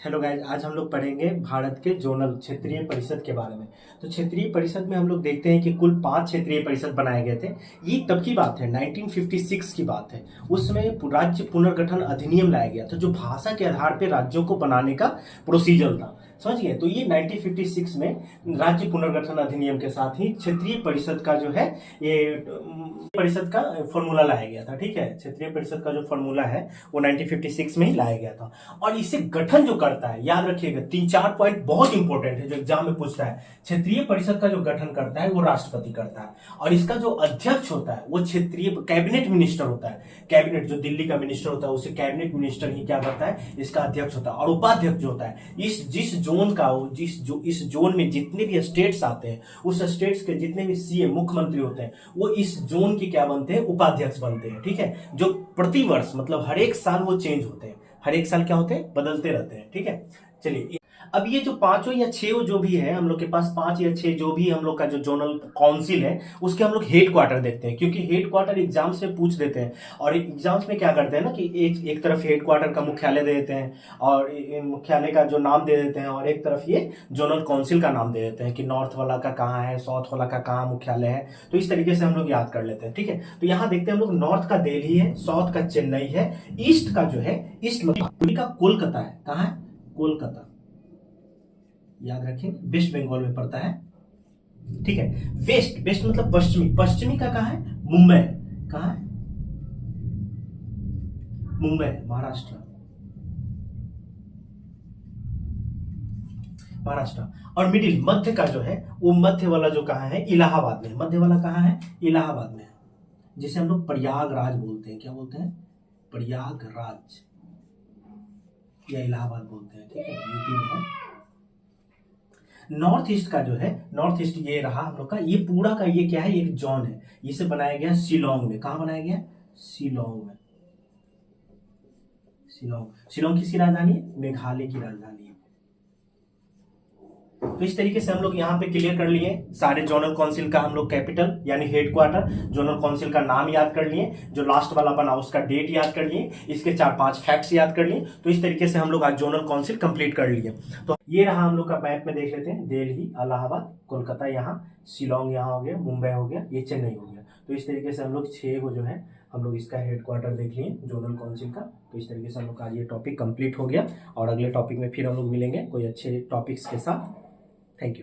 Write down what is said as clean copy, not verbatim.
Hello guys, आज हम लोग पढ़ेंगे भारत के जोनल क्षेत्रीय परिषद के बारे में। तो क्षेत्रीय परिषद में हम लोग देखते हैं कि कुल 5 क्षेत्रीय परिषद बनाए गए थे। ये तब की बात है, 1956 की बात है। उसमें राज्य पुनर्गठन अधिनियम लाया गया था, जो भाषा के आधार पर राज्यों को बनाने का प्रोसीजर था। समझ गए? तो ये 1956 में राज्य पुनर्गठन अधिनियम के साथ ही क्षेत्रीय परिषद का जो है ये परिषद का फॉर्मूला लाया गया था। ठीक है, क्षेत्रीय परिषद का जो फॉर्मूला है वो 1956 में ही लाया गया था। और इसे गठन जो करता है, याद रखिएगा 3-4 पॉइंट बहुत इंपॉर्टेंट है जो एग्जाम में पूछता है। क्षेत्रीय परिषद का जो गठन करता है वो राष्ट्रपति करता है, और इसका जो अध्यक्ष होता है वो क्षेत्रीय कैबिनेट मिनिस्टर होता है। कैबिनेट जो दिल्ली का मिनिस्टर होता है उसे कैबिनेट मिनिस्टर ही क्या करता है, इसका अध्यक्ष होता है। और उपाध्यक्ष जो होता है जिस जोन का इस जोन में जितने भी स्टेट्स आते हैं, उस स्टेट्स के जितने भी सीएम मुख्यमंत्री होते हैं वो इस जोन के क्या बनते हैं, उपाध्यक्ष बनते हैं। ठीक है, जो प्रतिवर्ष मतलब हर एक साल वो चेंज होते हैं, हर एक साल क्या होते हैं, बदलते रहते हैं। ठीक है, चलिए अब ये जो 5 या 6 जो भी है हम लोग के पास, 5 या 6 जो भी हम लोग का जो जोनल काउंसिल है उसके हम लोग हेड क्वार्टर देखते हैं, क्योंकि हेड क्वार्टर एग्जाम्स में पूछ देते हैं। और एग्जाम्स में क्या करते हैं ना कि एक तरफ हेड क्वार्टर का मुख्यालय दे देते हैं, और मुख्यालय का जो नाम दे देते हैं, और एक तरफ ये जोनल काउंसिल का नाम दे देते हैं कि नॉर्थ वाला का कहाँ है, साउथ वाला का कहाँ मुख्यालय है। तो इस तरीके से हम लोग याद कर लेते हैं। ठीक है, तो यहाँ देखते हैं हम लोग, नॉर्थ का दिल्ली है, साउथ का चेन्नई है, ईस्ट का जो है, ईस्ट मतलब का कोलकाता है। कहाँ है? कोलकाता, याद रखें, वेस्ट बंगाल में पड़ता है। ठीक है, वेस्ट मतलब पश्चिमी, पश्चिमी का कहाँ है? मुंबई। कहाँ है? मुंबई, महाराष्ट्र। महाराष्ट्र। और मिडिल, मध्य का जो है वो, मध्य वाला जो कहाँ है, इलाहाबाद में। मध्य वाला कहाँ है? इलाहाबाद में है, जिसे हम लोग प्रयागराज बोलते हैं। क्या बोलते हैं? प्रयागराज या इलाहाबाद बोलते हैं। ठीक है, यूपी में है। नॉर्थ ईस्ट का जो है, नॉर्थ ईस्ट ये रहा हम लोग का, ये पूरा का ये क्या है, एक जोन है। इसे बनाया गया शिलोंग में। कहां बनाया गया? शिलोंग में। शिलोंग किसकी राजधानी है? मेघालय की राजधानी है। तो इस तरीके से हम लोग यहाँ पे क्लियर कर लिए सारे जोनल काउंसिल का हम लोग कैपिटल यानी हेडक्वार्टर, जोनल काउंसिल का नाम याद कर लिए, जो लास्ट वाला बना उसका डेट याद कर लिए, इसके 4-5 फैक्ट्स याद कर लिए। तो इस तरीके से हम लोग आज जोनल काउंसिल कंप्लीट कर लिए। तो ये रहा हम लोग का, मैप में देख लेते हैं, दिल्ली, इलाहाबाद, कोलकाता यहाँ, शिलोंग यहाँ हो गया, मुंबई हो गया, ये चेन्नई हो गया। तो इस तरीके से हम लोग 6 को जो है हम लोग इसका हेडक्वार्टर देख लिए जोनल काउंसिल का। तो इस तरीके से हम लोग आज ये टॉपिक कंप्लीट हो गया, और अगले टॉपिक में फिर हम लोग मिलेंगे कोई अच्छे टॉपिक्स के साथ। Thank you.